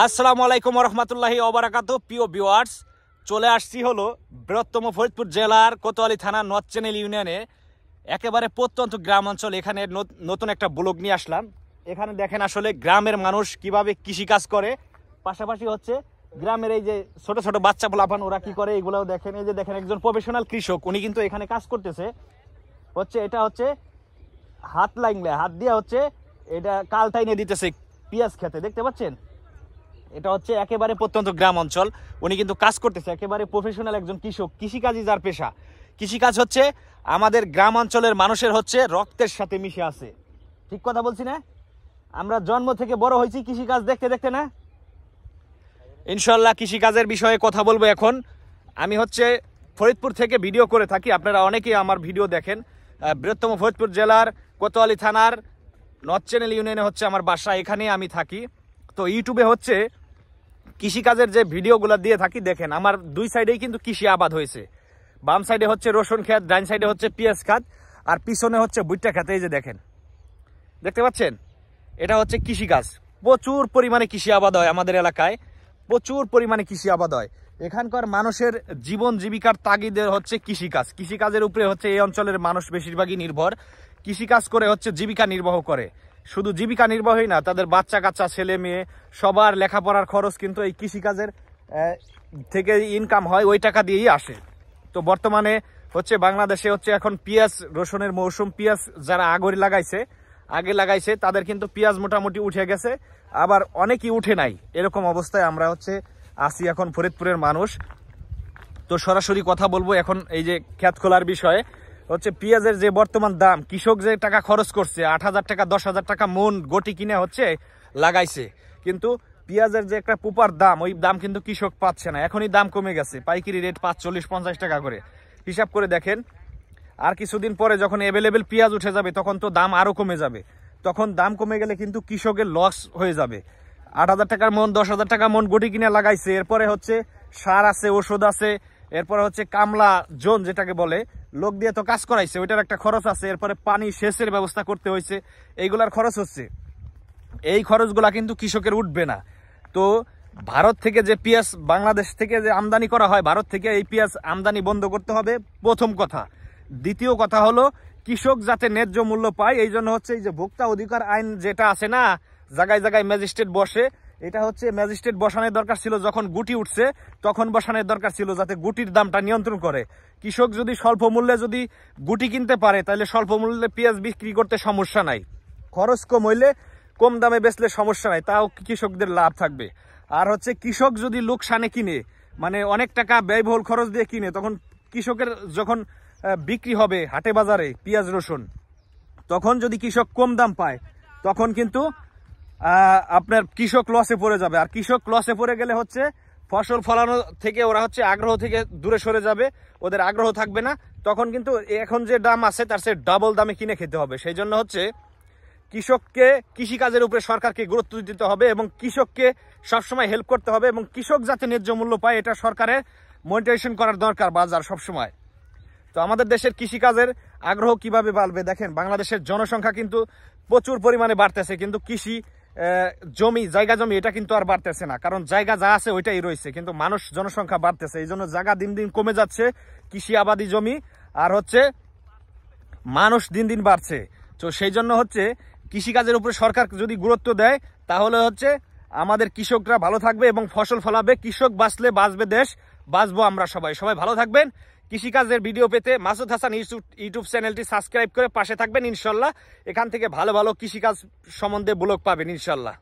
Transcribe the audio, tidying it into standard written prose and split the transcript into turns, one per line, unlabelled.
আসসালামু আলাইকুম রহমতুল্লাহি ওবারাকাতু। প্রিয় ভিউয়ার্স, চলে আসছি হলো বৃহত্তম ফরিদপুর জেলার কোতোয়ালি থানা নর্থ চ্যানেল ইউনিয়নে একেবারে প্রত্যন্ত গ্রাম অঞ্চল। এখানে নতুন একটা ব্লগ নিয়ে আসলাম। এখানে দেখেন আসলে গ্রামের মানুষ কিভাবে কৃষিকাজ করে, পাশাপাশি হচ্ছে গ্রামের এই যে ছোট ছোট বাচ্চা পোলাপান ওরা কি করে এগুলোও দেখেন। এই যে দেখেন একজন প্রফেশনাল কৃষক, উনি কিন্তু এখানে কাজ করতেছে। এটা হচ্ছে হাত দিয়ে হচ্ছে এটা কালটাই নিয়ে দিতেছে পেঁয়াজ খেতে, দেখতে পাচ্ছেন। এটা হচ্ছে একেবারে প্রত্যন্ত গ্রাম অঞ্চল, উনি কিন্তু কাজ করতেছে একেবারে প্রফেশনাল একজন কৃষক। কৃষিকাজই যার পেশা। কৃষিকাজ হচ্ছে আমাদের গ্রাম অঞ্চলের মানুষের হচ্ছে রক্তের সাথে মিশে আছে। ঠিক কথা বলছি না? আমরা জন্ম থেকে বড় হয়েছি কৃষিকাজ দেখতে দেখতে না। ইনশাল্লাহ কৃষিকাজের বিষয়ে কথা বলবো এখন। আমি হচ্ছে ফরিদপুর থেকে ভিডিও করে থাকি, আপনারা অনেকেই আমার ভিডিও দেখেন। বৃহত্তম ফরিদপুর জেলার কোতোয়ালি থানার নর্থ চ্যানেল ইউনিয়নে হচ্ছে আমার বাসা, এখানে আমি থাকি। তো ইউটিউবে হচ্ছে কৃষিকাজের যে ভিডিওগুলো দিয়ে থাকি, দেখেন আমার দুই সাইডেই কিন্তু কৃষি আবাদ হয়েছে। বাম সাইডে হচ্ছে রসুন ক্ষেত, ডাইন সাইডে হচ্ছে পেঁয়াজ খাত, আর পিছনে হচ্ছে ভুট্টা ক্ষেত। এই যে দেখেন, দেখতে পাচ্ছেন, এটা হচ্ছে কৃষিকাজ। প্রচুর পরিমাণে কৃষি আবাদ হয় আমাদের এলাকায়, প্রচুর পরিমাণে কৃষি আবাদ হয়। এখানকার মানুষের জীবন জীবিকার তাগিদে হচ্ছে কৃষিকাজ। কৃষিকাজের উপরে হচ্ছে এই অঞ্চলের মানুষ বেশিরভাগই নির্ভর। কৃষিকাজ করে হচ্ছে জীবিকা নির্বাহ করে। শুধু জীবিকা নির্বাহই না, তাদের বাচ্চা কাচ্চা ছেলে মেয়ে সবার লেখাপড়ার খরচ কিন্তু এই কৃষিকাজের থেকে ইনকাম হয়, ওই টাকা দিয়েই আসে। তো বর্তমানে হচ্ছে বাংলাদেশে হচ্ছে এখন পেঁয়াজ রসুনের মৌসুম। পেঁয়াজ যারা আগে লাগাইছে তাদের কিন্তু পেঁয়াজ মোটামুটি উঠে গেছে, আবার অনেকেই উঠে নাই। এরকম অবস্থায় আমরা হচ্ছে আসি এখন ফরিদপুরের মানুষ। তো সরাসরি কথা বলবো এখন এই যে ক্ষেত খোলার বিষয়ে। হচ্ছে পেঁয়াজের যে বর্তমান দাম, কৃষক যে টাকা খরচ করছে 8,000 টাকা 10,000 টাকা মন গটি কিনে হচ্ছে লাগাইছে, কিন্তু পেঁয়াজের যে একটা প্রপার দাম, ওই দাম কিন্তু কৃষক পাচ্ছে না। এখনই দাম কমে গেছে, পাইকারি রেট 40-50 টাকা করে। হিসাব করে দেখেন, আর কিছুদিন পরে যখন অ্যাভেলেবেল পেঁয়াজ উঠে যাবে তখন তো দাম আরো কমে যাবে। তখন দাম কমে গেলে কিন্তু কৃষকের লস হয়ে যাবে। 8,000 টাকার মন 10,000 টাকা মন গটি কিনে লাগাইছে, এরপরে হচ্ছে সার আছে, ওষুধ আছে, এরপরে হচ্ছে কামলা জোন যেটাকে বলে, লোক দিয়ে তো কাজ করাইছে, ওইটার একটা খরচ আছে। এরপরে পানি সেচের ব্যবস্থা করতে হয়েছে, এইগুলার খরচ হচ্ছে। এই খরচগুলা কিন্তু কৃষকের উঠবে না। তো ভারত থেকে যে পেঁয়াজ বাংলাদেশ থেকে যে আমদানি করা হয়, ভারত থেকে এই পেঁয়াজ আমদানি বন্ধ করতে হবে, প্রথম কথা। দ্বিতীয় কথা হলো কৃষক যাতে ন্যায্য মূল্য পায়, এই জন্য হচ্ছে এই যে ভোক্তা অধিকার আইন যেটা আছে না, জায়গায় জায়গায় ম্যাজিস্ট্রেট বসে, এটা হচ্ছে ম্যাজিস্ট্রেট বসানোর দরকার ছিল যখন গুটি উঠছে, তখন বসানোর দরকার ছিল, যাতে গুটির দামটা নিয়ন্ত্রণ করে। কৃষক যদি স্বল্প মূল্যে যদি গুটি কিনতে পারে, তাহলে স্বল্প মূল্যে পেঁয়াজ বিক্রি করতে সমস্যা নাই। খরচ কম হইলে কম দামে বেচলে সমস্যা নাই, তাও কৃষকদের লাভ থাকবে। আর হচ্ছে কৃষক যদি লোকসানে কিনে, মানে অনেক টাকা ব্যয়বহুল খরচ দিয়ে কিনে, তখন কৃষকের যখন বিক্রি হবে হাটে বাজারে পেঁয়াজ রসুন, তখন যদি কৃষক কম দাম পায়, তখন কিন্তু আপনার কৃষক লসে পড়ে যাবে। আর কৃষক লসে পড়ে গেলে হচ্ছে ফসল ফলানো থেকে ওরা হচ্ছে আগ্রহ থেকে দূরে সরে যাবে, ওদের আগ্রহ থাকবে না। তখন কিন্তু এখন যে দাম আছে তার চেয়ে ডাবল দামে কিনে খেতে হবে। সেই জন্য হচ্ছে কৃষককে, কৃষিকাজের উপরে সরকারকে গুরুত্ব দিতে হবে এবং কৃষককে সবসময় হেল্প করতে হবে, এবং কৃষক যাতে ন্যায্য মূল্য পায় এটা সরকারের মনিটরেশন করার দরকার, বাজার সবসময়। তো আমাদের দেশের কৃষিকাজের আগ্রহ কিভাবে বাড়বে দেখেন, বাংলাদেশের জনসংখ্যা কিন্তু প্রচুর পরিমাণে বাড়তেছে, কিন্তু কৃষি জায়গা জমি এটা কিন্তু আর বাড়তেছে না, কারণ জায়গা যা আছে ওইটাই রয়েছে, কিন্তু মানুষ জনসংখ্যা বাড়তেছে, এই জন্য জায়গা দিন দিন কমে যাচ্ছে, কৃষি আবাদি জমি, আর হচ্ছে মানুষ দিন দিন বাড়ছে। তো সেই জন্য হচ্ছে কৃষিকাজের উপরে সরকার যদি গুরুত্ব দেয়, তাহলে হচ্ছে আমাদের কৃষকরা ভালো থাকবে এবং ফসল ফলাবে। কৃষক বাঁচলে বাঁচবে দেশ, বাঁচবো আমরা সবাই। সবাই ভালো থাকবেন। কৃষিকাজের ভিডিও পেতে মাসুদ হাসান ইউটিউব চ্যানেলটি সাবস্ক্রাইব করে পাশে থাকবেন ইনশাল্লাহ। এখান থেকে ভালো ভালো কৃষিকাজ সম্বন্ধে ব্লগ পাবেন ইনশাল্লাহ।